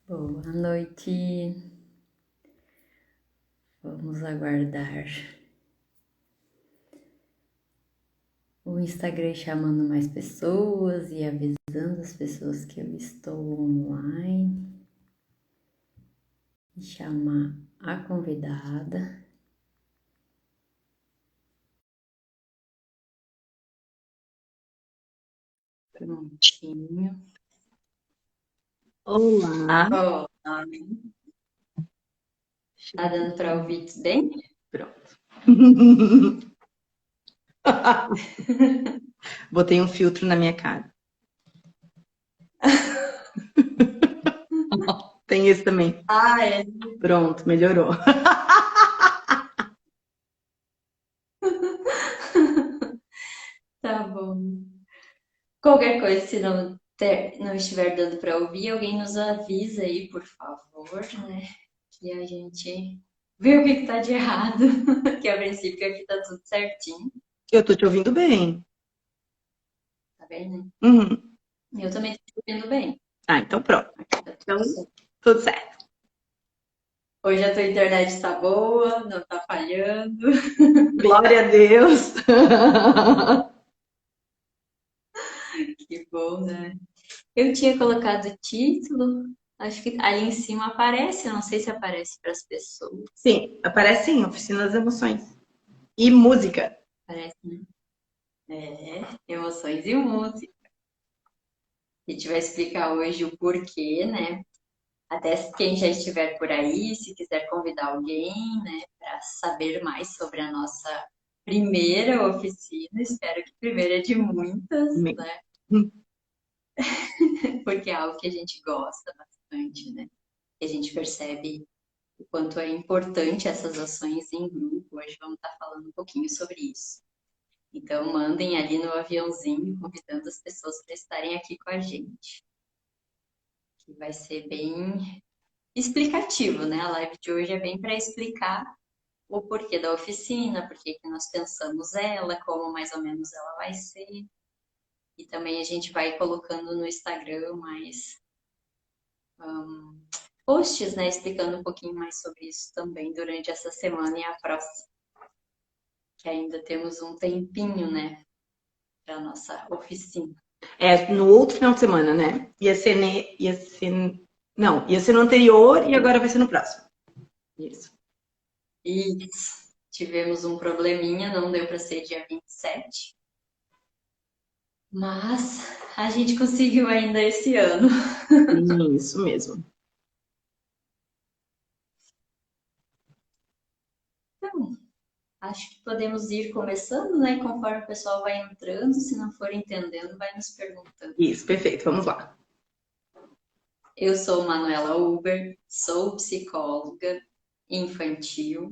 Boa noite. Vamos aguardar o Instagram chamando mais pessoas e avisando as pessoas que eu estou online. E chamar a convidada. Prontinho. Olá. Olá. Tá dando para ouvir bem? Pronto. Botei um filtro na minha cara. Tem esse também. Ah, é. Pronto, melhorou. Tá bom. Qualquer coisa, se não estiver dando para ouvir, alguém nos avisa aí, por favor, né? Que a gente vê o que tá de errado. Que a princípio aqui tá tudo certinho, Eu tô te ouvindo bem. tá vendo? Uhum. Eu também tô te ouvindo bem. Ah, então pronto. Aqui tá tudo Então, certo. tudo certo. Hoje a tua internet tá boa, não tá falhando. Glória a Deus. Que bom, né? Eu tinha colocado o título, acho que aí em cima aparece, eu não sei se aparece para as pessoas. Sim, aparece sim, Oficina das Emoções. E música. Parece, né? É, emoções e música. A gente vai explicar hoje o porquê, né? Até quem já estiver por aí, se quiser convidar alguém, né, para saber mais sobre a nossa primeira oficina, espero que primeira de muitas, Amém. né? Porque é algo que a gente gosta bastante, né? Que a gente percebe o quanto é importante essas ações em grupo. Hoje vamos estar falando um pouquinho sobre isso. Então, mandem ali no aviãozinho, convidando as pessoas para estarem aqui com a gente, que vai ser bem explicativo, né? A live de hoje é bem para explicar o porquê da oficina, por que nós pensamos ela, como mais ou menos ela vai ser. E também a gente vai colocando no Instagram mais posts, né, explicando um pouquinho mais sobre isso também durante essa semana e a próxima, que ainda temos um tempinho, né, para nossa oficina. É no outro final de semana, né? Não, ia ser no anterior e agora vai ser no próximo. Isso. E tivemos um probleminha, não deu para ser dia 27, mas a gente conseguiu ainda esse ano. Isso mesmo. Então, acho que podemos ir começando, né? Conforme o pessoal vai entrando, se não for entendendo, vai nos perguntando. Isso, perfeito. Vamos lá. Eu sou Manuela Uber, sou psicóloga infantil,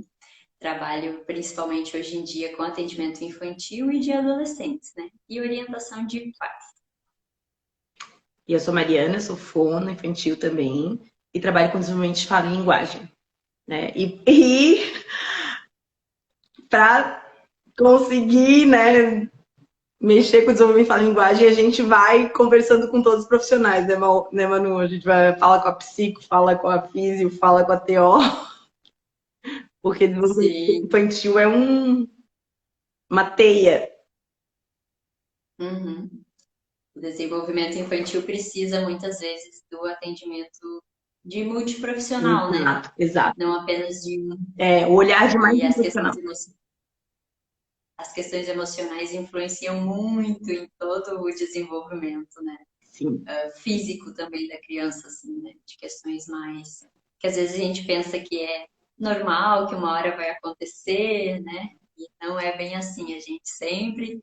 trabalho principalmente hoje em dia com atendimento infantil e de adolescentes, né? E orientação de pais. E eu sou Mariana, sou fono infantil também e trabalho com desenvolvimento de fala e linguagem, né? E para conseguir, né, mexer com o desenvolvimento de fala e linguagem, a gente vai conversando com todos os profissionais, né, Manu? A gente vai fala com a psico, fala com a físio, fala com a TO, porque desenvolvimento Sim. infantil é uma teia. Uhum. O desenvolvimento infantil precisa muitas vezes do atendimento de multiprofissional, né? Exato, exato. Não apenas de um. É, o olhar de mais E um profissional. as questões emocionais influenciam muito em todo o desenvolvimento, né? Sim. Físico também da criança, assim, né? De questões mais que às vezes a gente pensa que é normal, que uma hora vai acontecer, né? E não é bem assim. A gente sempre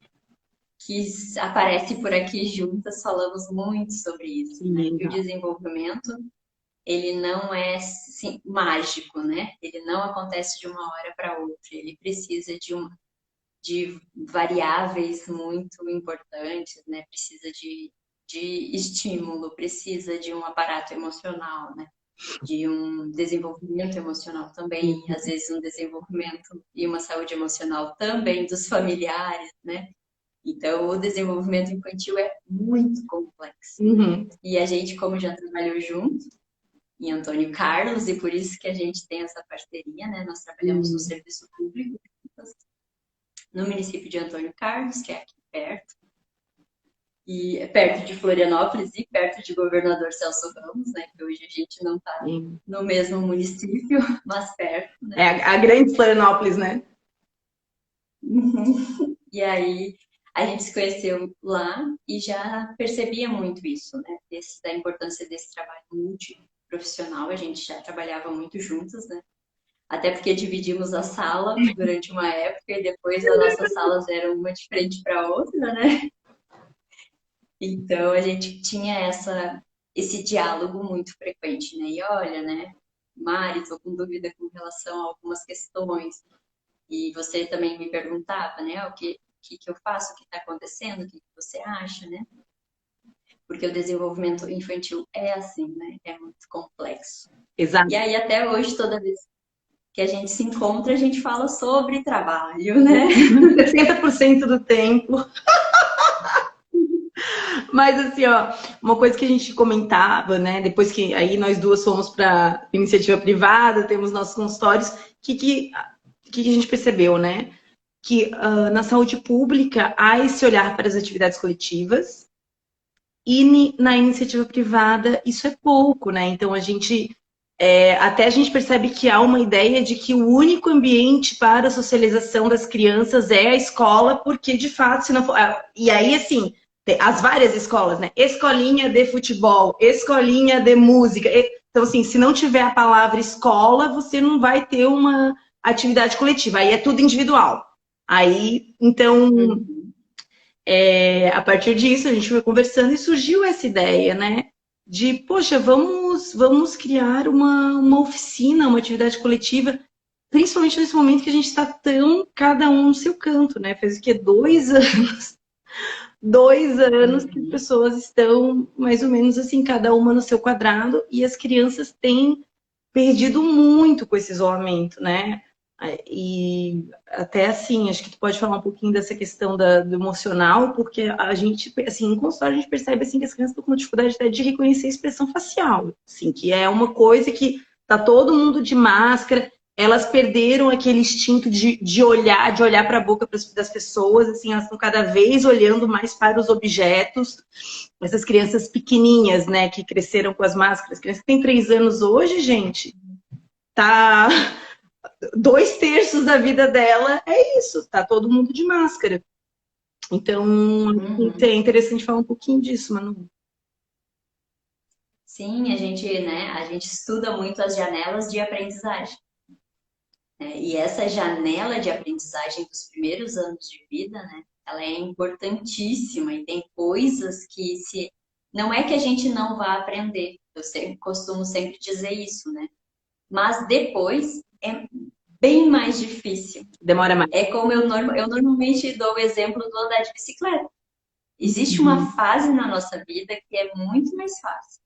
que aparece por aqui juntas falamos muito sobre isso, né? Sim, Que o exato. desenvolvimento ele não é assim, mágico, né? Ele não acontece de uma hora para outra. Ele precisa de variáveis muito importantes, né? Precisa de estímulo, precisa de um aparato emocional, né? De um desenvolvimento emocional também, às vezes um desenvolvimento e uma saúde emocional também dos familiares, né? Então, o desenvolvimento infantil é muito complexo. Uhum. E a gente, como já trabalhou junto, em Antônio Carlos, e por isso que a gente tem essa parceria, né? Nós trabalhamos no serviço público, no município de Antônio Carlos, que é aqui perto, e é perto de Florianópolis e perto de Governador Celso Ramos, né? Que hoje a gente não está no mesmo município, mas perto, né? É a grande Florianópolis, né? E aí a gente se conheceu lá e já percebia muito isso, né? Da importância desse trabalho multiprofissional. A gente já trabalhava muito juntas, né? Até porque dividimos a sala durante uma época e depois as nossas salas eram uma de frente para a outra, né? Então a gente tinha esse diálogo muito frequente, né? E olha, né, Mari, estou com dúvida com relação a algumas questões. E você também me perguntava, né, o que eu faço, o que está acontecendo, o que você acha, né? Porque o desenvolvimento infantil é assim, né? É muito complexo. Exato. E aí até hoje, toda vez que a gente se encontra, a gente fala sobre trabalho, né? 60% do tempo. Mas assim, ó, uma coisa que a gente comentava, né? Depois que aí nós duas fomos para iniciativa privada, temos nossos consultórios, que a gente percebeu, né? Que na saúde pública há esse olhar para as atividades coletivas e na iniciativa privada isso é pouco, né? Então até a gente percebe que há uma ideia de que o único ambiente para a socialização das crianças é a escola, porque de fato, se não for. E aí, assim, as várias escolas, né? Escolinha de futebol, escolinha de música. Então, assim, se não tiver a palavra escola, você não vai ter uma atividade coletiva. Aí é tudo individual. Aí, então, a partir disso, a gente foi conversando e surgiu essa ideia, né? De, poxa, vamos criar uma oficina, uma atividade coletiva, principalmente nesse momento que a gente está tão cada um no seu canto, né? Faz o quê? 2 anos. 2 anos que as pessoas estão mais ou menos assim, cada uma no seu quadrado, e as crianças têm perdido muito com esse isolamento, né? E até assim, acho que tu pode falar um pouquinho dessa questão do emocional, porque a gente, assim, em consultório a gente percebe assim, que as crianças estão com dificuldade até de reconhecer a expressão facial, assim, que é uma coisa que tá todo mundo de máscara, elas perderam aquele instinto de olhar para a boca das pessoas, assim, elas estão cada vez olhando mais para os objetos. Essas crianças pequenininhas, né, que cresceram com as máscaras, criança que tem 3 anos hoje, gente, tá 2/3 da vida dela é isso, tá todo mundo de máscara. Então, é interessante falar um pouquinho disso, Manu. Sim, a gente estuda muito as janelas de aprendizagem. E essa janela de aprendizagem dos primeiros anos de vida, né, ela é importantíssima e tem coisas que não é que a gente não vá aprender, costumo sempre dizer isso, né? Mas depois é bem mais difícil. Demora mais. É como eu normalmente dou o exemplo do andar de bicicleta. Existe uma fase na nossa vida que é muito mais fácil.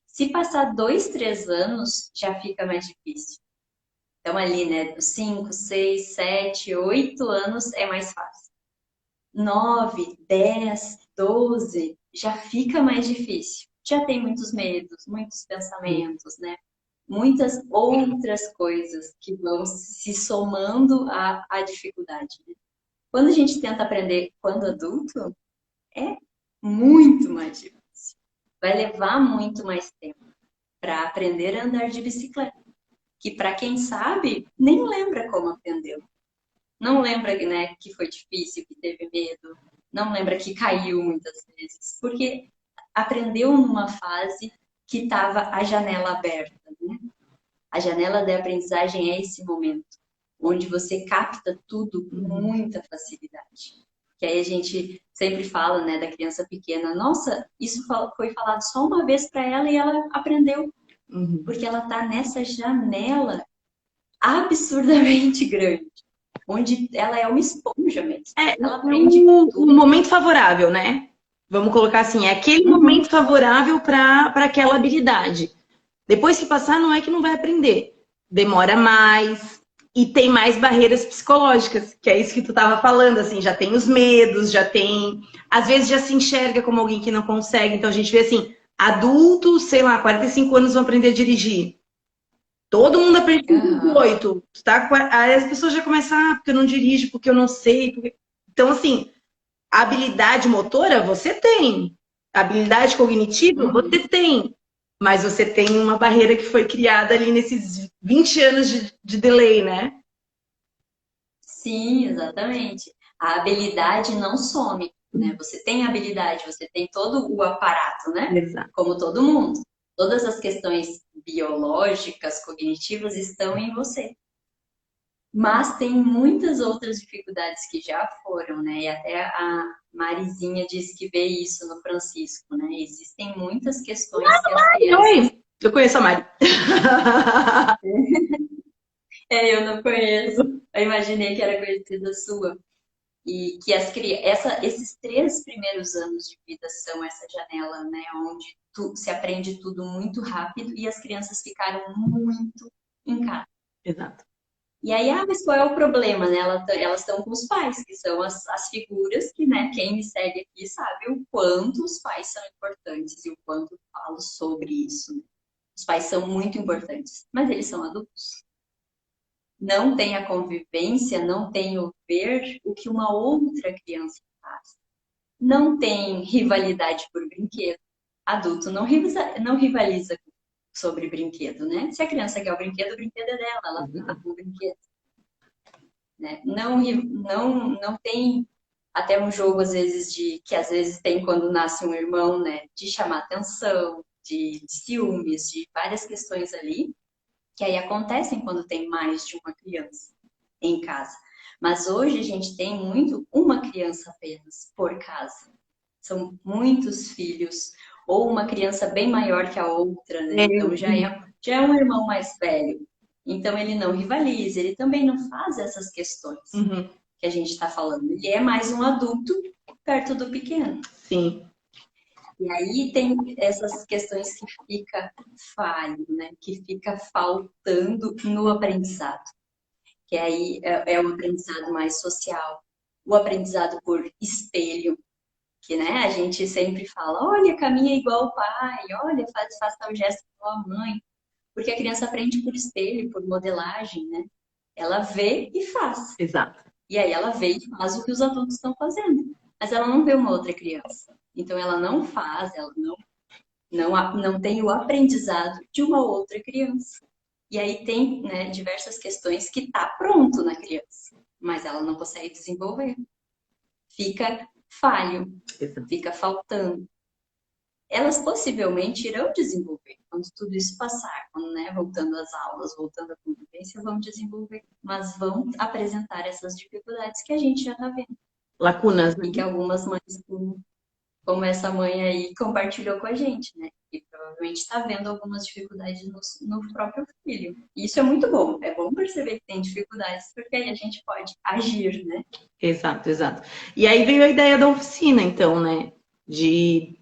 Se passar 2, 3 anos, já fica mais difícil. Então, ali, né, dos 5, 6, 7, 8 anos é mais fácil. 9, 10, 12, já fica mais difícil. Já tem muitos medos, muitos pensamentos, né? Muitas outras coisas que vão se somando à dificuldade. Né? Quando a gente tenta aprender quando adulto, é muito mais difícil. Vai levar muito mais tempo para aprender a andar de bicicleta. Que para quem sabe, nem lembra como aprendeu. Não lembra, né, que foi difícil, que teve medo. Não lembra que caiu muitas vezes. Porque aprendeu numa fase que estava a janela aberta, né? A janela de aprendizagem é esse momento, onde você capta tudo com muita facilidade. Que aí a gente sempre fala, né, da criança pequena, nossa, isso foi falado só uma vez para ela e ela aprendeu. Porque ela está nessa janela absurdamente grande, onde ela é uma esponja mesmo. Ela aprende tudo. Um momento favorável, né? Vamos colocar assim, é aquele momento favorável para aquela habilidade. Depois que passar, não é que não vai aprender. Demora mais. E tem mais barreiras psicológicas, que é isso que tu estava falando, assim, já tem os medos, já tem. Às vezes já se enxerga como alguém que não consegue. Então a gente vê assim, adultos, sei lá, 45 anos vão aprender a dirigir. Todo mundo aprende com Aham. 18. Tá? Aí as pessoas já começam, porque eu não dirijo, porque eu não sei. Então, assim, a habilidade motora você tem. A habilidade cognitiva Uhum. você tem. Mas você tem uma barreira que foi criada ali nesses 20 anos de delay, né? Sim, exatamente. A habilidade não some, né? Você tem habilidade, você tem todo o aparato, né? Exato. Como todo mundo. Todas as questões biológicas, cognitivas estão em você. Mas tem muitas outras dificuldades que já foram, né? E até a Marizinha disse que vê isso no Francisco, né? Existem muitas questões que as crianças. Oi, eu conheço a Mari. É, eu não conheço. Eu imaginei que era conhecida sua. E que esses 3 primeiros anos de vida são essa janela, né? Onde se aprende tudo muito rápido e as crianças ficaram muito em casa. Exato. E aí, mas qual é o problema, né? Elas estão com os pais, que são as figuras que, né, quem me segue aqui sabe o quanto os pais são importantes e o quanto eu falo sobre isso, né? Os pais são muito importantes, mas eles são adultos. Não tem a convivência, não tem o ver o que uma outra criança faz. Não tem rivalidade por brinquedo. Adulto não rivaliza sobre brinquedo, né? Se a criança quer o brinquedo é dela, ela fica com o brinquedo. Né? Não tem até um jogo às vezes que às vezes tem quando nasce um irmão, né? De chamar atenção, de ciúmes, de várias questões ali que aí acontecem quando tem mais de uma criança em casa. Mas hoje a gente tem muito uma criança apenas por casa. São muitos filhos, ou uma criança bem maior que a outra, né? É, Então já é um irmão mais velho. Então ele não rivaliza, ele também não faz essas questões uhum, que a gente está falando. Ele é mais um adulto perto do pequeno. sim, E aí tem essas questões que fica falho, né? Que fica faltando no aprendizado. Que aí é o aprendizado mais social, o aprendizado por espelho, que né, a gente sempre fala, olha, caminha igual o pai, olha, faz tal gesto igual a mãe. Porque a criança aprende por espelho, por modelagem, né? Ela vê e faz. exato. E aí ela vê e faz o que os adultos estão fazendo. Mas ela não vê uma outra criança. Então ela não faz, ela não tem o aprendizado de uma outra criança. E aí tem, né, diversas questões que tá pronto na criança, mas ela não consegue desenvolver. Fica falho, Exato. fica faltando. Elas possivelmente irão desenvolver quando tudo isso passar, quando, né, voltando às aulas, voltando à convivência, vão desenvolver, mas vão apresentar essas dificuldades que a gente já está vendo Lacunas, né? e que algumas mães, como essa mãe aí compartilhou com a gente, né? E provavelmente está vendo algumas dificuldades no próprio filho. E isso é muito bom. É bom perceber que tem dificuldades, porque aí a gente pode agir, né? Exato, exato. E aí veio a ideia da oficina, então, né? De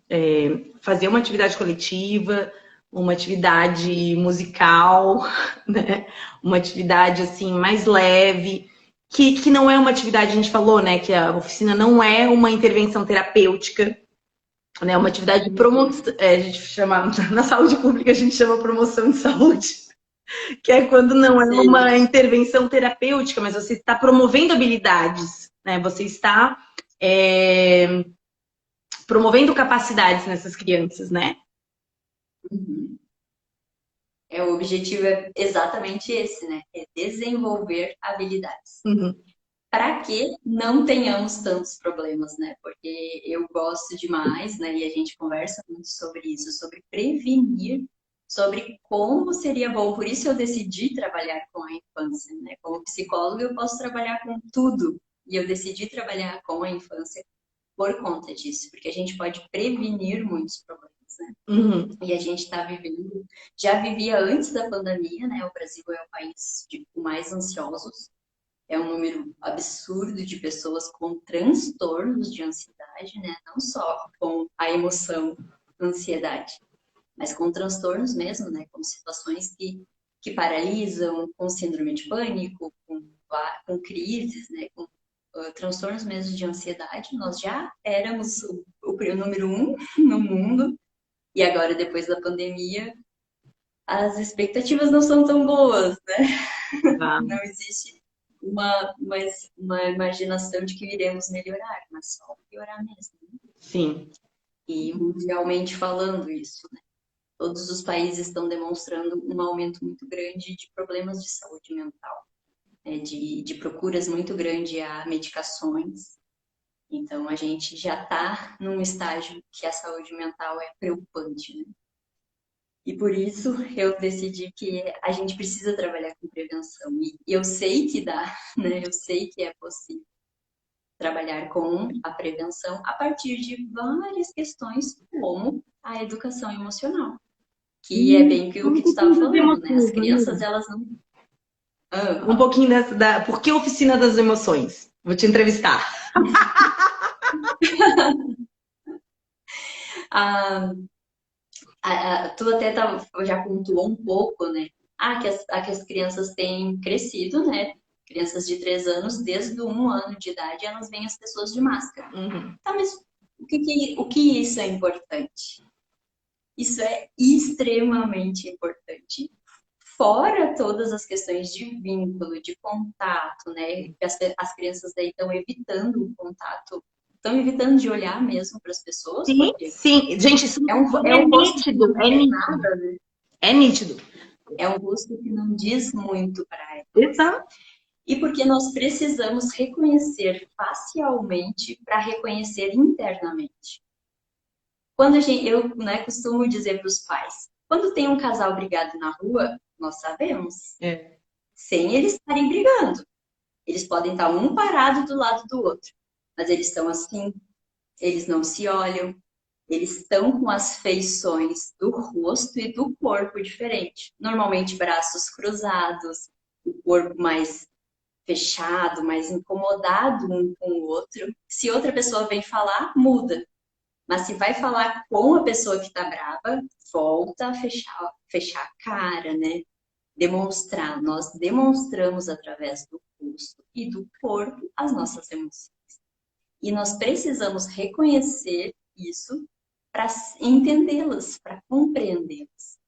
fazer uma atividade coletiva, uma atividade musical, né? Uma atividade assim mais leve, que não é uma atividade, a gente falou, né? Que a oficina não é uma intervenção terapêutica, né? É uma atividade de promoção, a gente chama na saúde pública a gente chama promoção de saúde. Que é quando não é Sim. uma intervenção terapêutica, mas você está promovendo habilidades, né? Você está promovendo capacidades nessas crianças, né? Uhum. O objetivo é exatamente esse, né? É desenvolver habilidades. Uhum. Para que não tenhamos tantos problemas, né? Porque eu gosto demais, né? E a gente conversa muito sobre isso, sobre prevenir, sobre como seria bom. Por isso eu decidi trabalhar com a infância, né? Como psicóloga eu posso trabalhar com tudo. E eu decidi trabalhar com a infância por conta disso, porque a gente pode prevenir muitos problemas, né? Uhum. E a gente está vivendo, já vivia antes da pandemia, né? O Brasil é o país com mais ansiosos, é um número absurdo de pessoas com transtornos de ansiedade, né? Não só com a emoção ansiedade, mas com transtornos mesmo, né? Com situações que paralisam, com síndrome de pânico, com com crises, né, com transtornos mesmo de ansiedade. Nós já éramos o número um no mundo, e agora, depois da pandemia, as expectativas não são tão boas, né? Tá. Não existe uma imaginação de que iremos melhorar, mas só piorar mesmo. Sim. E mundialmente falando isso, né? Todos os países estão demonstrando um aumento muito grande de problemas de saúde mental, né? De procuras muito grande a medicações. Então, a gente já está num estágio que a saúde mental é preocupante, né? E por isso eu decidi que a gente precisa trabalhar com prevenção. E eu sei que dá, né? Eu sei que é possível trabalhar com a prevenção a partir de várias questões, como a educação emocional, que é bem o que tu estava falando, né? As crianças, elas não... Um pouquinho Por que Oficina das Emoções? Vou te entrevistar. Tu até já pontuou um pouco, né? Que as crianças têm crescido, né? Crianças de 3 anos, desde 1 ano de idade, elas veem as pessoas de máscara. Uhum. Tá, mas o que isso é importante? Isso é extremamente importante. Fora todas as questões de vínculo, de contato, né? As crianças daí estão evitando o contato, estão evitando de olhar mesmo para as pessoas, Sim, porque sim. Gente, isso é um rosto que nítido, não é tem nítido. nada, né? É nítido. É um rosto que não diz muito para ela. Exato. E porque nós precisamos reconhecer facialmente para reconhecer internamente. Quando eu, né, costumo dizer para os pais, quando tem um casal brigado na rua, nós sabemos, sem eles estarem brigando. Eles podem estar um parado do lado do outro, mas eles estão assim, eles não se olham, eles estão com as feições do rosto e do corpo diferente. Normalmente braços cruzados, o corpo mais fechado, mais incomodado um com o outro. Se outra pessoa vem falar, muda. Mas se vai falar com a pessoa que está brava, volta a fechar a cara, né? Demonstrar. Nós demonstramos através do rosto e do corpo as nossas emoções. E nós precisamos reconhecer isso para entendê-las, para compreendê-las.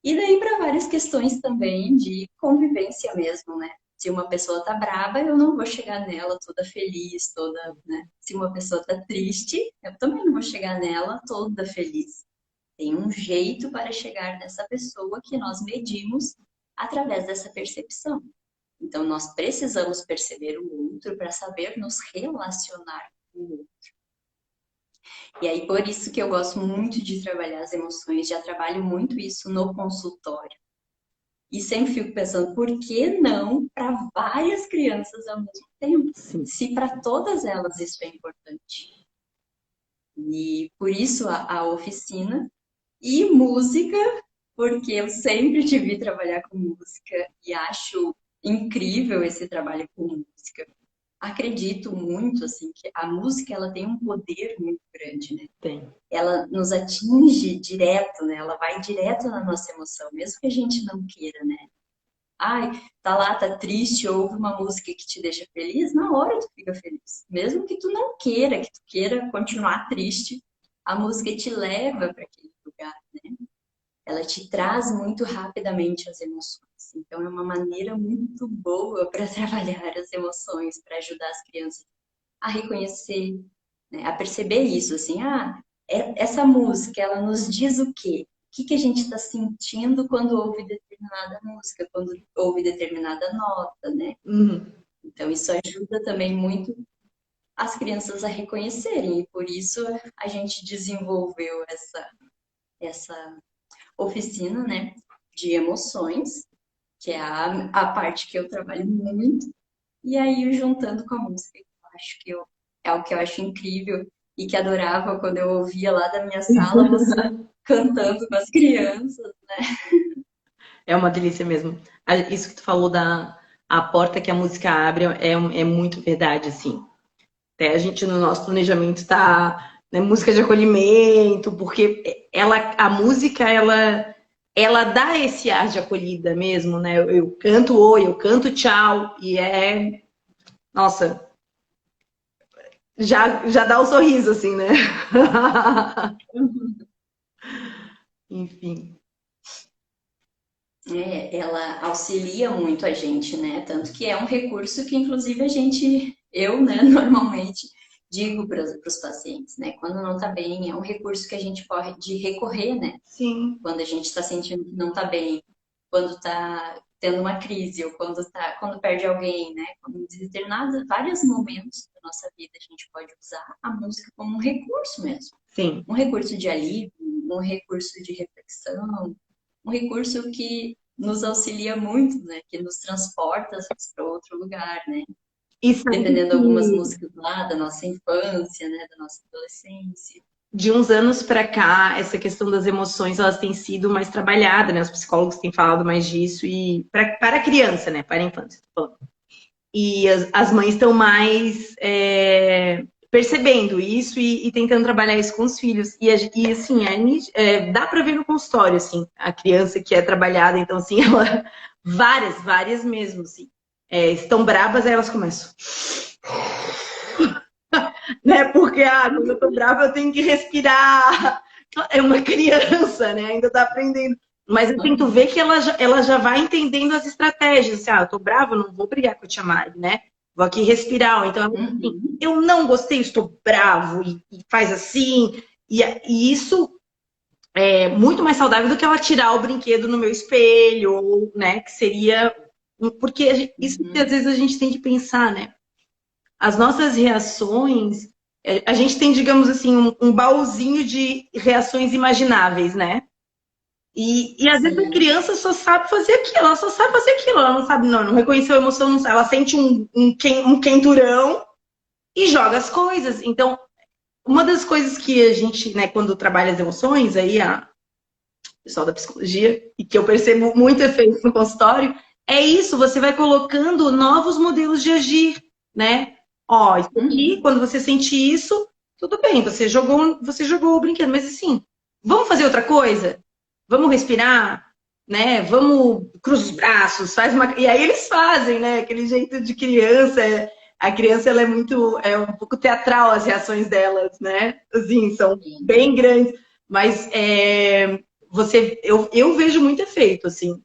E daí para várias questões também de convivência mesmo, né? Se uma pessoa tá braba, eu não vou chegar nela toda feliz, toda, né? Se uma pessoa tá triste, eu também não vou chegar nela toda feliz. Tem um jeito para chegar nessa pessoa que nós medimos através dessa percepção. Então, nós precisamos perceber o outro para saber nos relacionar com o outro. E aí, por isso que eu gosto muito de trabalhar as emoções, já trabalho muito isso no consultório. E sempre fico pensando, por que não para várias crianças ao mesmo tempo? Sim. Se para todas elas isso é importante. E por isso a oficina e música, porque eu sempre te vi trabalhar com música e acho incrível esse trabalho com música. Acredito muito assim que a música ela tem um poder muito grande, né? Tem. Ela nos atinge direto, né? Ela vai direto na nossa emoção, mesmo que a gente não queira, né? Ai, tá lá, tá triste, ouve uma música que te deixa feliz, na hora tu fica feliz. Mesmo que tu não queira, que tu queira continuar triste, a música te leva para aquele lugar, né? Ela te traz muito rapidamente as emoções. Então, é uma maneira muito boa para trabalhar as emoções, para ajudar as crianças a reconhecer, né? A perceber isso, assim, essa música, ela nos diz o quê? O que a gente está sentindo quando ouve determinada música, quando ouve determinada nota, né? Uhum. Então, isso ajuda também muito as crianças a reconhecerem, e por isso a gente desenvolveu essa oficina, né, de emoções, que é a parte que eu trabalho muito, e aí juntando com a música, eu acho que é algo que eu acho incrível e que adorava quando eu ouvia lá da minha sala você cantando com as crianças, né? É uma delícia mesmo. Isso que tu falou a porta que a música abre é muito verdade, assim. Até a gente, no nosso planejamento, está, né, música de acolhimento, porque a música, ela ela dá esse ar de acolhida mesmo, né? Eu canto oi, eu canto tchau, e nossa, já dá o sorriso, assim, né? Enfim. Ela auxilia muito a gente, né? Tanto que é um recurso que, inclusive, eu, né, normalmente digo para os pacientes, né? Quando não está bem, é um recurso que a gente pode recorrer, né? Sim. Quando a gente está sentindo que não está bem, quando está tendo uma crise, ou quando perde alguém, né? Quando em determinados, vários momentos da nossa vida a gente pode usar a música como um recurso mesmo. Sim. Um recurso de alívio, um recurso de reflexão, um recurso que nos auxilia muito, né? Que nos transporta para outro lugar, né? E sabe Dependendo de algumas que músicas lá da nossa infância, né? Da nossa adolescência. de uns anos para cá, essa questão das emoções, elas têm sido mais trabalhada, né? Os psicólogos têm falado mais disso, e para a criança, né? Para a infância, tô falando. E as mães estão mais percebendo isso e tentando trabalhar isso com os filhos. E assim, dá para ver no consultório, assim, a criança que é trabalhada, então, assim, ela, várias mesmo, assim, estão brabas, aí elas começam. Né? Porque quando eu tô brava, eu tenho que respirar. É uma criança, né? Ainda tá aprendendo. Mas eu tento ver que ela já vai entendendo as estratégias. Assim, eu tô brava, não vou brigar com a tia Mari, né? Vou aqui respirar. Então, assim, Uhum. eu não gostei, estou bravo, e faz assim. E isso é muito mais saudável do que ela tirar o brinquedo no meu espelho, ou, né? Que seria. Porque isso que às Uhum. vezes a gente tem que pensar, né? As nossas reações, a gente tem, digamos assim, um baúzinho de reações imagináveis, né? E às vezes a Sim. criança só sabe fazer aquilo, ela só sabe fazer aquilo, ela não sabe, não reconheceu a emoção, não sabe, ela sente um quenturão e joga as coisas. Então, uma das coisas que a gente, né, quando trabalha as emoções, aí o pessoal da psicologia, e que eu percebo muito efeito no consultório, é isso, você vai colocando novos modelos de agir, né? Ó, isso aqui, Uhum. quando você sente isso, tudo bem, você jogou o brinquedo, mas assim, vamos fazer outra coisa? Vamos respirar, né? Vamos cruzar os braços, faz uma. E aí eles fazem, né? Aquele jeito de criança. A criança ela é um pouco teatral as reações delas, né? Assim, são Sim. bem grandes, mas eu vejo muito efeito, assim.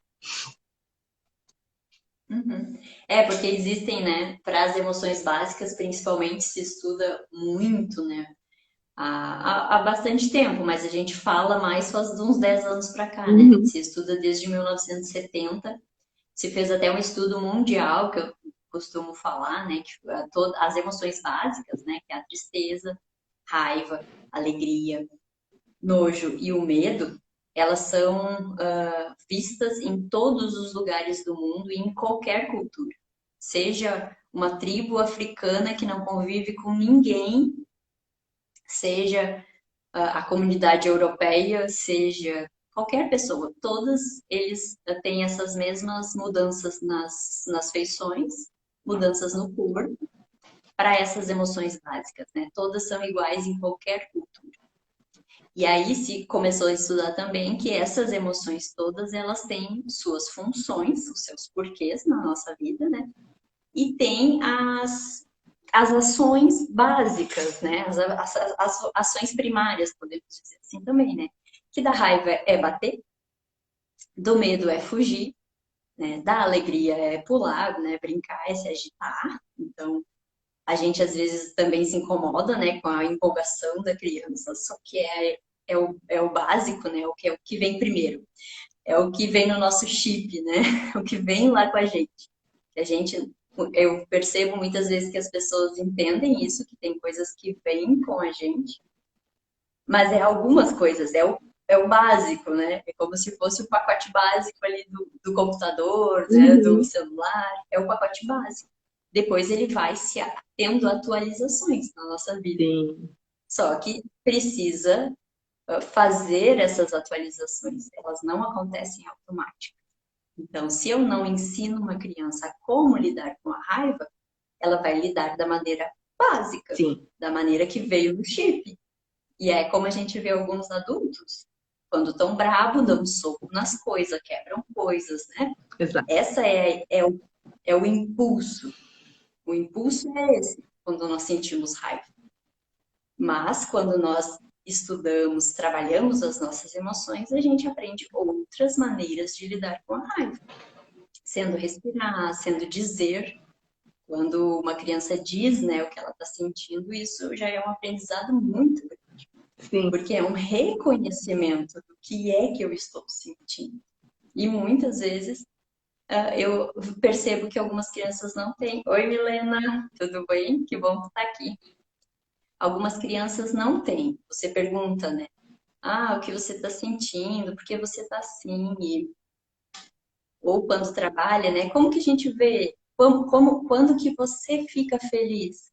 Uhum. Porque existem, né, para as emoções básicas, principalmente, se estuda muito, né, há bastante tempo, mas a gente fala mais faz de uns 10 anos para cá, né? Uhum. Se estuda desde 1970, se fez até um estudo mundial, que eu costumo falar, né, que as emoções básicas, né, que é a tristeza, raiva, alegria, nojo e o medo, elas são vistas em todos os lugares do mundo e em qualquer cultura. Seja uma tribo africana que não convive com ninguém, seja a comunidade europeia, seja qualquer pessoa, todos eles têm essas mesmas mudanças nas feições, mudanças no corpo, para essas emoções básicas, né? Todas são iguais em qualquer cultura. E aí se começou a estudar também que essas emoções todas, elas têm suas funções, os seus porquês na nossa vida, né? E tem as ações básicas, né? As ações primárias, podemos dizer assim também, né? Que da raiva é bater, do medo é fugir, né? Da alegria é pular, né? Brincar é se agitar. Então, a gente às vezes também se incomoda, né? Com a empolgação da criança, só que é o básico, né? É o que vem primeiro. É o que vem no nosso chip, né? O que vem lá com a gente. A gente, eu percebo muitas vezes que as pessoas entendem isso, que tem coisas que vêm com a gente, mas é algumas coisas, é o básico, né? É como se fosse o pacote básico ali do computador, né? Do Uhum. celular, é o pacote básico. Depois ele vai se tendo atualizações na nossa vida. Sim. Só que precisa fazer essas atualizações, elas não acontecem automáticas. Então, se eu não ensino uma criança como lidar com a raiva, ela vai lidar da maneira básica, Sim. da maneira que veio do chip. E é como a gente vê alguns adultos. Quando estão bravos, dão um soco nas coisas, quebram coisas, né? Exato. Essa é o impulso. O impulso é esse, quando nós sentimos raiva. Mas quando nós estudamos, trabalhamos as nossas emoções, a gente aprende outras maneiras de lidar com a raiva. Sendo respirar, sendo dizer. Quando uma criança diz, né, o que ela está sentindo, isso já é um aprendizado muito grande. Sim. Porque é um reconhecimento do que é que eu estou sentindo. E muitas vezes eu percebo que algumas crianças não têm. Oi, Milena, tudo bem? Que bom que está aqui. Algumas crianças não têm. Você pergunta, né? Ah, o que você está sentindo? Por que você está assim? Ou quando trabalha, né? Como que a gente vê? Quando que você fica feliz?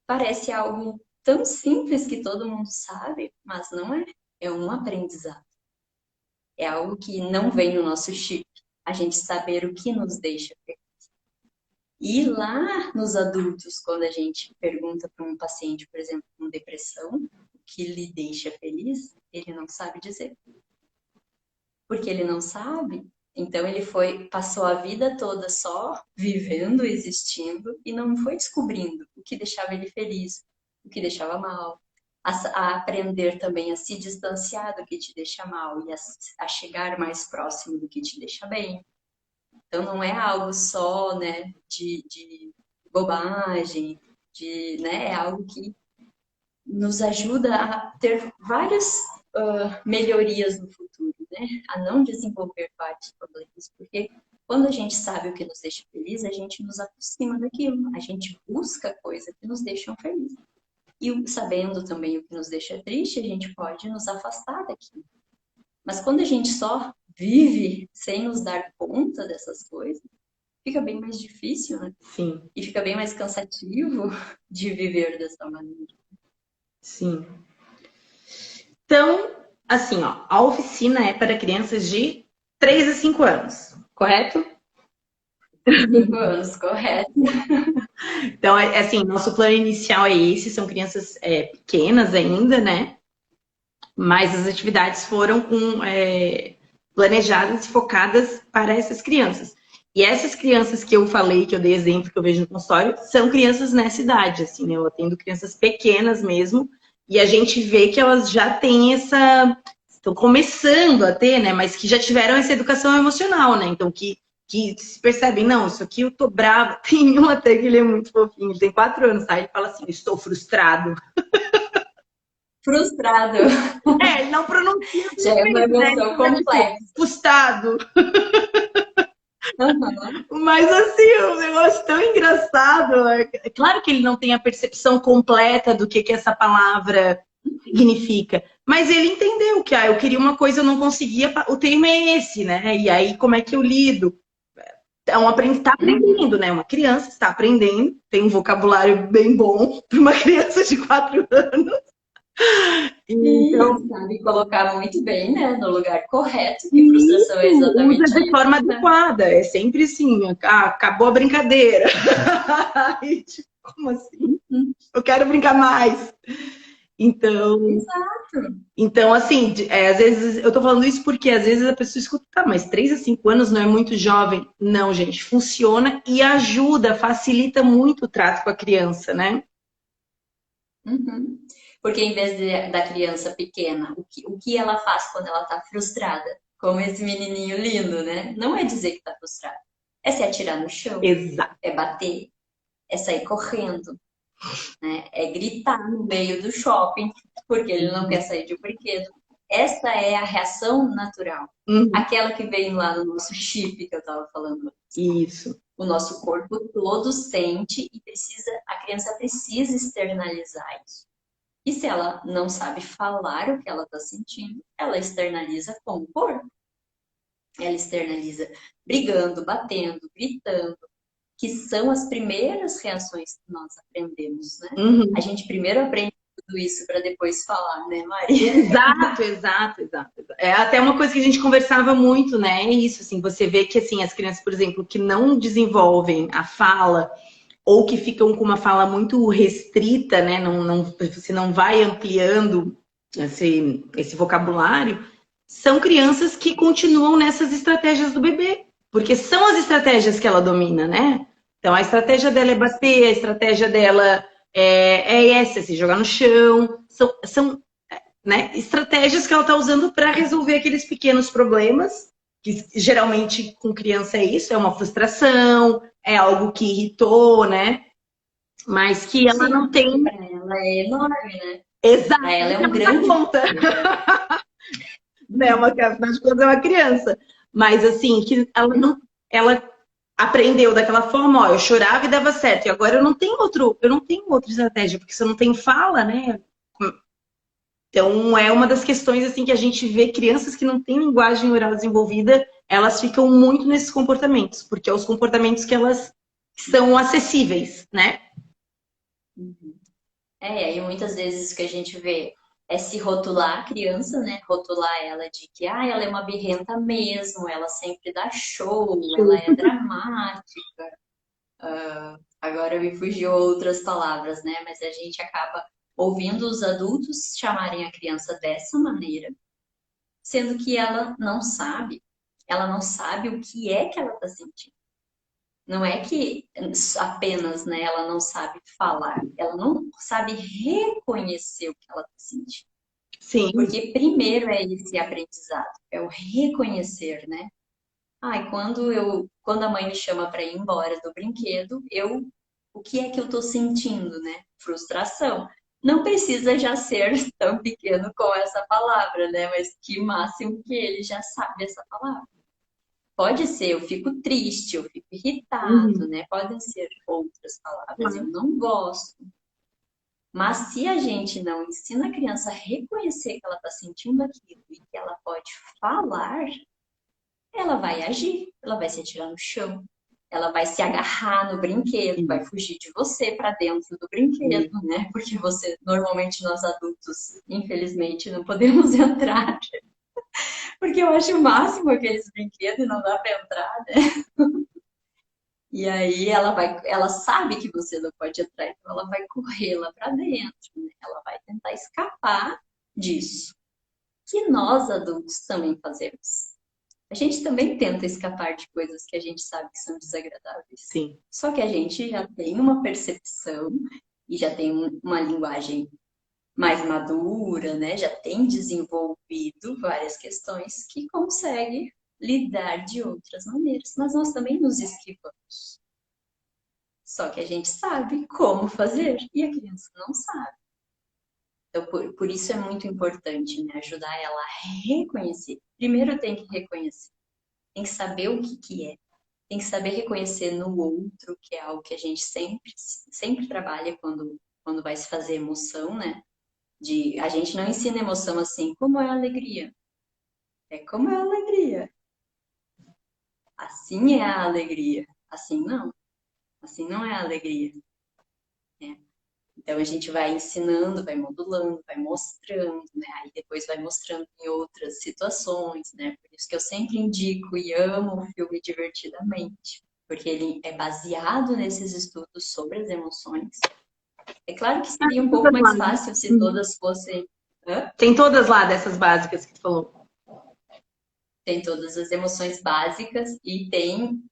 Parece algo tão simples que todo mundo sabe, mas não é. É um aprendizado. É algo que não vem no nosso chip. A gente saber o que nos deixa feliz. E lá nos adultos, quando a gente pergunta para um paciente, por exemplo, com depressão, o que lhe deixa feliz, ele não sabe dizer. Porque ele não sabe, então ele passou a vida toda só vivendo, existindo e não foi descobrindo o que deixava ele feliz, o que deixava mal, a aprender também a se distanciar do que te deixa mal e a chegar mais próximo do que te deixa bem. Então não é algo só, né, de bobagem, né, é algo que nos ajuda a ter várias melhorias no futuro, né? A não desenvolver vários problemas, porque quando a gente sabe o que nos deixa feliz, a gente nos aproxima daquilo, a gente busca coisas que nos deixam felizes. E sabendo também o que nos deixa triste, a gente pode nos afastar daquilo. Mas quando a gente só vive sem nos dar conta dessas coisas, fica bem mais difícil, né? Sim. E fica bem mais cansativo de viver dessa maneira. Sim. Então, assim, ó, a oficina é para crianças de 3 a 5 anos, correto? 5 anos, correto. Então, assim, nosso plano inicial é esse, são crianças pequenas ainda, né? Mas as atividades foram planejadas e focadas para essas crianças. E essas crianças que eu falei, que eu dei exemplo, que eu vejo no consultório, são crianças nessa idade, assim, né? Eu atendo crianças pequenas mesmo, e a gente vê que elas já têm estão começando a ter, né? Mas que já tiveram essa educação emocional, né? Então, que se percebem, não, isso aqui eu tô brava. Tem um até que ele é muito fofinho, ele tem 4 anos, tá? Ele fala assim, estou frustrado. Frustrado. Ele não pronuncia. Já é uma emoção complexa. Frustrado. Uhum. Mas assim, é um negócio tão engraçado. É claro que ele não tem a percepção completa do que essa palavra significa. Mas ele entendeu que eu queria uma coisa, eu não conseguia. O termo é esse, né? E aí, como é que eu lido? Está aprendendo, né? Uma criança está aprendendo, tem um vocabulário bem bom para uma criança de 4 anos. Então, sabe colocar muito bem, né, no lugar correto, que frustração é exatamente usa de forma adequada, é sempre assim, acabou a brincadeira. Tipo, como assim? Eu quero brincar mais. Então, exato. Então assim, às vezes, eu tô falando isso porque às vezes a pessoa escuta, tá, mas 3 a 5 anos não é muito jovem. Não, gente, funciona e ajuda, facilita muito o trato com a criança, né? Uhum. Porque em vez da criança pequena, o que ela faz quando ela tá frustrada? Como esse menininho lindo, né? Não é dizer que tá frustrada. É se atirar no chão. Exato. É bater. É sair correndo. Né? É gritar no meio do shopping porque ele não quer sair de um brinquedo. Essa é a reação natural. Aquela que vem lá no nosso chip que eu estava falando antes. Isso. O nosso corpo todo sente e a criança precisa externalizar isso. E se ela não sabe falar o que ela está sentindo, ela externaliza com o corpo. Ela externaliza brigando, batendo, gritando, que são as primeiras reações que nós aprendemos, né? A gente primeiro aprende tudo isso para depois falar, né, Maria? Exato. É até uma coisa que a gente conversava muito, né? É isso, assim, você vê que assim, as crianças, por exemplo, que não desenvolvem a fala ou que ficam com uma fala muito restrita, né? Você não vai ampliando esse vocabulário, são crianças que continuam nessas estratégias do bebê, porque são as estratégias que ela domina, né? Então, a estratégia dela é bater, a estratégia dela é se jogar no chão, são né, estratégias que ela está usando para resolver aqueles pequenos problemas, que geralmente com criança é isso, é uma frustração, é algo que irritou, né? Mas que ela não Sim, que tem. para ela é enorme, né? Para Exato, ela é porque um ela dá grande conta, né? Afinal de contas, é uma criança. Mas assim, que ela não. Ela aprendeu daquela forma, ó, eu chorava e dava certo. E agora eu não tenho outra estratégia, porque se eu não tenho fala, né? Então, é uma das questões assim que a gente vê crianças que não têm linguagem oral desenvolvida, elas ficam muito nesses comportamentos, porque é os comportamentos que elas são acessíveis, né? Uhum. E muitas vezes o que a gente vê é se rotular a criança, né? Rotular ela de que ela é uma birrenta mesmo, ela sempre dá show, ela é dramática. Agora me fugiu outras palavras, né? Mas a gente acaba ouvindo os adultos chamarem a criança dessa maneira, sendo que ela não sabe o que é que ela está sentindo. Não é que apenas, né, ela não sabe falar, ela não sabe reconhecer o que ela está sentindo. Sim. Porque primeiro é esse aprendizado, é o reconhecer, né? Quando a mãe me chama para ir embora do brinquedo, o que é que eu estou sentindo, né? Frustração. Não precisa já ser tão pequeno com essa palavra, né? Mas que máximo que ele já sabe essa palavra. Pode ser, eu fico triste, eu fico irritado, Uhum. né? Podem ser outras palavras, eu não gosto. Mas se a gente não ensina a criança a reconhecer que ela está sentindo aquilo e que ela pode falar, ela vai agir, ela vai se atirar no chão, ela vai se agarrar no brinquedo, vai fugir de você para dentro do brinquedo, né? Porque normalmente nós adultos, infelizmente, não podemos entrar, porque eu acho o máximo aqueles brinquedos e não dá para entrar, né? E aí ela sabe que você não pode entrar, então ela vai correr lá para dentro, né? Ela vai tentar escapar disso, que nós adultos também fazemos. A gente também tenta escapar de coisas que a gente sabe que são desagradáveis. Sim. Só que a gente já tem uma percepção e já tem uma linguagem mais madura, né? Já tem desenvolvido várias questões que consegue lidar de outras maneiras. Mas nós também nos esquivamos. Só que a gente sabe como fazer e a criança não sabe. Então, por isso é muito importante, né? Ajudar ela a reconhecer. Primeiro tem que reconhecer, tem que saber o que é, tem que saber reconhecer no outro, que é algo que a gente sempre trabalha quando vai se fazer emoção, né? A gente não ensina emoção assim, como é a alegria. É como é a alegria. Assim é a alegria. Assim não. Assim não é a alegria. Né? Então a gente vai ensinando, vai modulando, vai mostrando, né? Aí depois vai mostrando em outras situações, né? Por isso que eu sempre indico e amo o filme Divertidamente, porque ele é baseado nesses estudos sobre as emoções. É claro que seria um pouco mais fácil se todas fossem. Hã? Tem todas lá dessas básicas que tu falou. Tem todas as emoções básicas e tem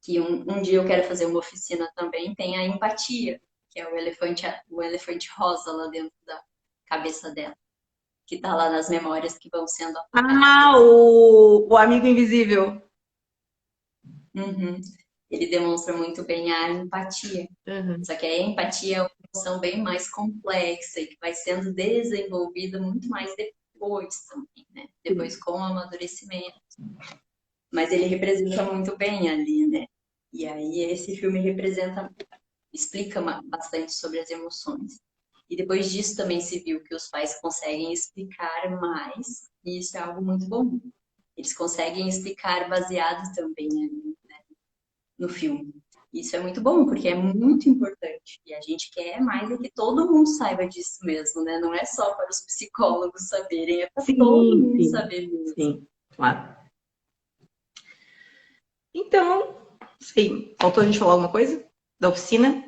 que um dia eu quero fazer uma oficina também, tem a empatia, que é o elefante rosa lá dentro da cabeça dela, que está lá nas memórias que vão sendo Ah, apagadas. o amigo invisível. Uhum. Ele demonstra muito bem a empatia. Uhum. Só que a empatia é uma emoção bem mais complexa e que vai sendo desenvolvida muito mais depois também, né? Depois com o amadurecimento. Mas ele representa muito bem ali, né? E aí esse filme explica bastante sobre as emoções. E depois disso também se viu que os pais conseguem explicar mais, e isso é algo muito bom. Eles conseguem explicar baseado também ali, né, no filme. Isso é muito bom, porque é muito importante. E a gente quer mais é que todo mundo saiba disso mesmo, né? Não é só para os psicólogos saberem, é para todo Sim, mundo sim, saber mesmo. sim, claro. Então, sim, faltou a gente falar alguma coisa da oficina?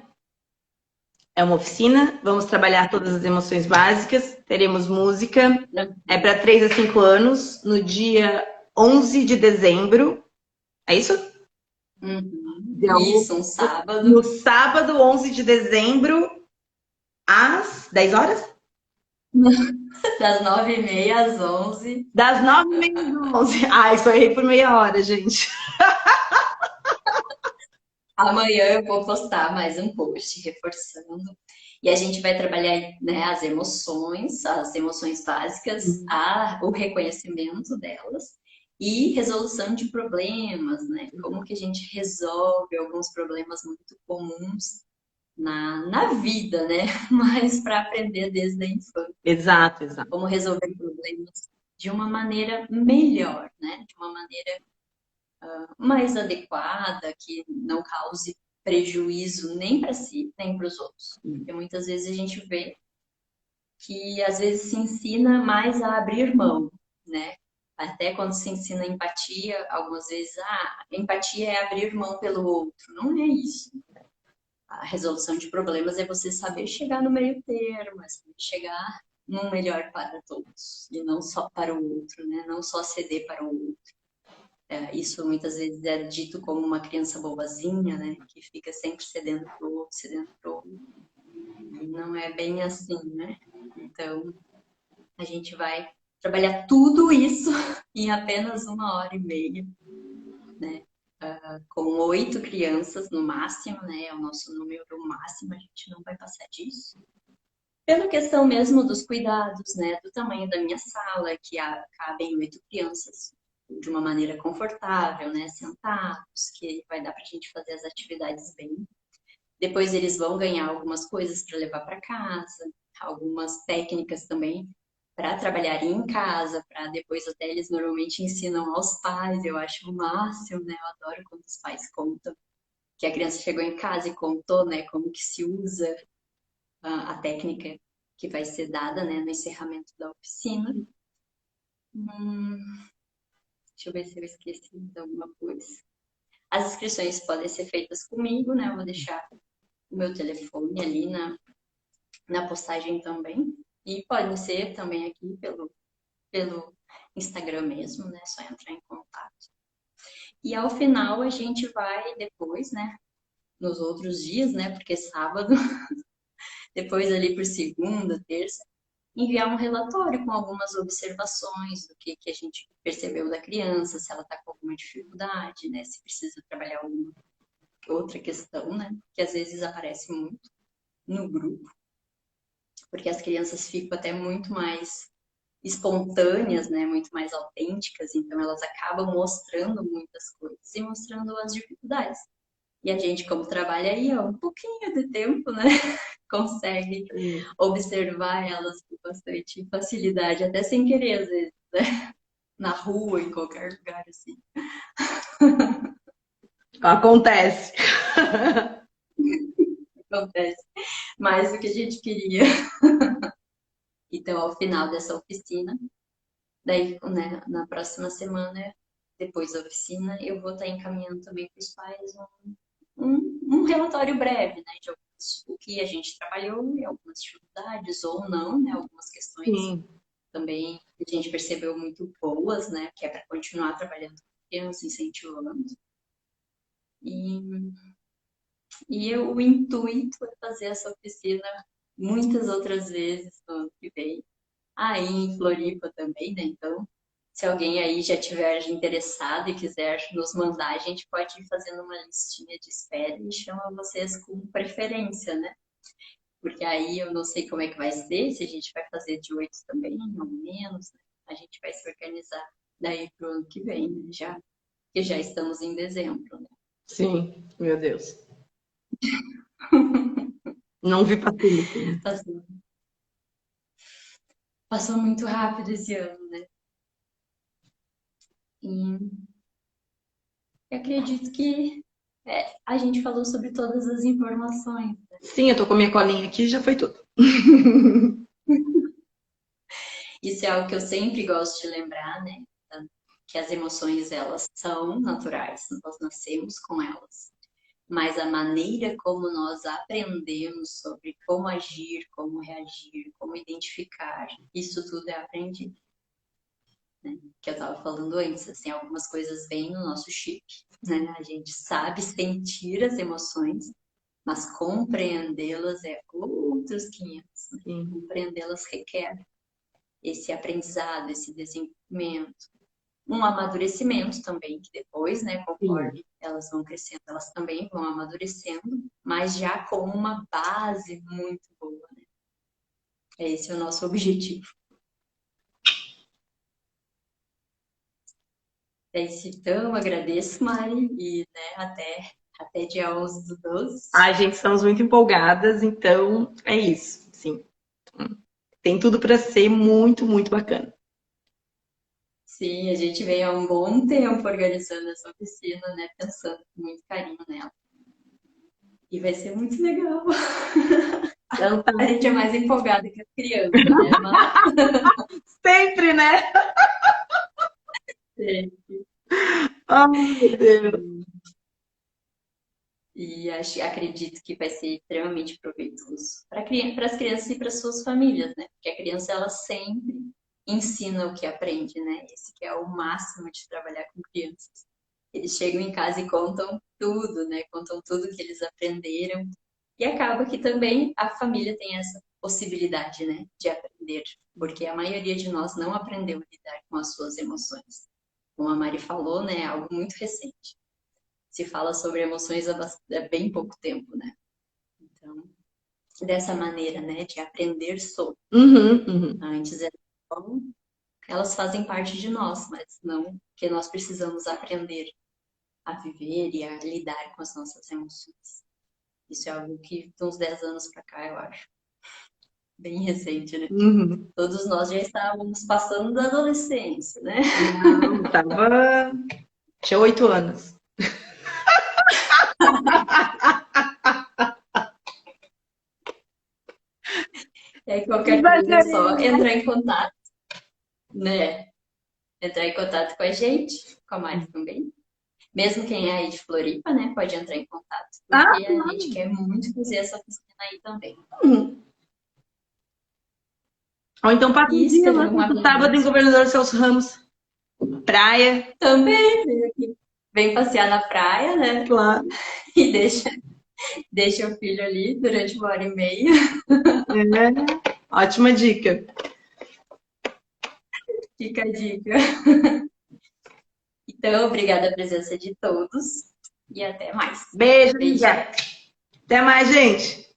É uma oficina, vamos trabalhar todas as emoções básicas, teremos música, é para 3 a 5 anos, no dia 11 de dezembro, é isso? Isso, um sábado. No sábado, 11 de dezembro, às 10 horas? Das 9h30 às 11h. Das 9h30 às 11. Ah, isso eu errei por meia hora, gente. Amanhã eu vou postar mais um post reforçando. E a gente vai trabalhar, né, as emoções básicas, o reconhecimento delas e resolução de problemas, né? Como que a gente resolve alguns problemas muito comuns na vida, né? Mas para aprender desde a infância. Exato, exato. Como resolver problemas de uma maneira melhor, né? De uma maneira mais adequada, que não cause prejuízo nem para si, nem para os outros. Porque muitas vezes a gente vê que às vezes se ensina mais a abrir mão, né? Até quando se ensina empatia, algumas vezes, empatia é abrir mão pelo outro. Não é isso. A resolução de problemas é você saber chegar no meio termo, é saber chegar no melhor para todos, e não só para o outro, né? Não só ceder para o outro. Isso muitas vezes é dito como uma criança boazinha, né? Que fica sempre cedendo para o outro, cedendo para o outro. E não é bem assim, né? Então, a gente vai trabalhar tudo isso em apenas 1h30, né? Com 8 crianças no máximo, né? É o nosso número máximo, a gente não vai passar disso. Pela questão mesmo dos cuidados, né? Do tamanho da minha sala, que cabem 8 crianças de uma maneira confortável, né? Sentados, que vai dar para a gente fazer as atividades bem. Depois eles vão ganhar algumas coisas para levar para casa, algumas técnicas também para trabalhar em casa, para depois até eles normalmente ensinam aos pais. Eu acho o máximo, né? Eu adoro quando os pais contam que a criança chegou em casa e contou, né? Como que se usa a técnica que vai ser dada, né? No encerramento da oficina. Deixa eu ver se eu esqueci de alguma coisa. As inscrições podem ser feitas comigo, né? Eu vou deixar o meu telefone ali na postagem também. E podem ser também aqui pelo Instagram mesmo, né? Só entrar em contato. E ao final a gente vai depois, né? Nos outros dias, né? Porque sábado, depois ali por segunda, terça, enviar um relatório com algumas observações do que a gente percebeu da criança, se ela está com alguma dificuldade, né? Se precisa trabalhar alguma outra questão, né? Que às vezes aparece muito no grupo, porque as crianças ficam até muito mais espontâneas, né? Muito mais autênticas, então elas acabam mostrando muitas coisas e mostrando as dificuldades. E a gente, como trabalha aí há um pouquinho de tempo, né? Consegue observar elas com bastante facilidade, até sem querer, às vezes, né? Na rua, em qualquer lugar, assim. Acontece. Acontece mais do que a gente queria. Então, ao final dessa oficina, daí, né, na próxima semana, depois da oficina, eu vou estar encaminhando também para os pais um relatório breve, né, de o que a gente trabalhou e algumas dificuldades ou não, né, algumas questões Sim. também que a gente percebeu muito boas, né, que é para continuar trabalhando com criança, incentivando. O intuito é fazer essa oficina muitas outras vezes no ano que vem. Aí em Floripa também, né? Então, se alguém aí já tiver interessado e quiser nos mandar, a gente pode ir fazendo uma listinha de espera e chama vocês com preferência, né? Porque aí eu não sei como é que vai ser, se a gente vai fazer de 8 também, ou menos, né? A gente vai se organizar daí pro ano que vem, né? Que já estamos em dezembro, né? Sim, meu Deus. Não vi passando. Passou muito rápido esse ano, né? E eu acredito que a gente falou sobre todas as informações. Né? Sim, eu tô com a minha colinha aqui e já foi tudo. Isso é algo que eu sempre gosto de lembrar, né? Que as emoções, elas são naturais, nós nascemos com elas. mas a maneira como nós aprendemos sobre como agir, como reagir, como identificar, isso tudo é aprendido, né? Que eu estava falando antes, assim, algumas coisas vêm no nosso chip, né? A gente sabe sentir as emoções, mas compreendê-las é outros 500, né? Compreendê-las requer esse aprendizado, esse desenvolvimento, um amadurecimento também, que depois, né, conforme elas vão crescendo, elas também vão amadurecendo, mas já com uma base muito boa, né? Esse é o nosso objetivo. É isso, então, agradeço, Mari, e né, até dia 11 do 12. Ai, gente, estamos muito empolgadas, então é isso, sim. Tem tudo para ser muito, muito bacana. Sim, a gente veio há um bom tempo organizando essa oficina, né? Pensando com muito carinho nela. E vai ser muito legal. Então, tá. A gente é mais empolgada que as crianças, né? Mas... Sempre, né? Sempre. Ai, meu Deus. E acredito que vai ser extremamente proveitoso para as crianças e para suas famílias, né? Porque a criança, ela sempre ensina o que aprende, né? Esse que é o máximo de trabalhar com crianças. Eles chegam em casa e contam tudo, né? Contam tudo que eles aprenderam. E acaba que também a família tem essa possibilidade, né? De aprender. Porque a maioria de nós não aprendeu a lidar com as suas emoções. Como a Mari falou, né? É algo muito recente. Se fala sobre emoções há bem pouco tempo, né? Então, dessa maneira, né? De aprender sobre. Antes elas fazem parte de nós, mas não que nós precisamos aprender a viver e a lidar com as nossas emoções. Isso é algo que, de uns 10 anos para cá, eu acho. Bem recente, né? Todos nós já estávamos passando da adolescência, né? Não, tinha 8 anos. E aí, qualquer coisa é só entrar em contato, né? Entrar em contato com a gente, com a Mari também. Mesmo quem é aí de Floripa, né? Pode entrar em contato, porque a gente quer muito fazer essa oficina aí também. Ou então passa um dia lá no sábado em Governador Celso Ramos. Praia. Também, vem passear na praia, né? Claro. E deixa o filho ali durante 1h30. É, ótima dica. Fica a dica. Então, obrigada a presença de todos e até mais. Beijo. Até mais, gente.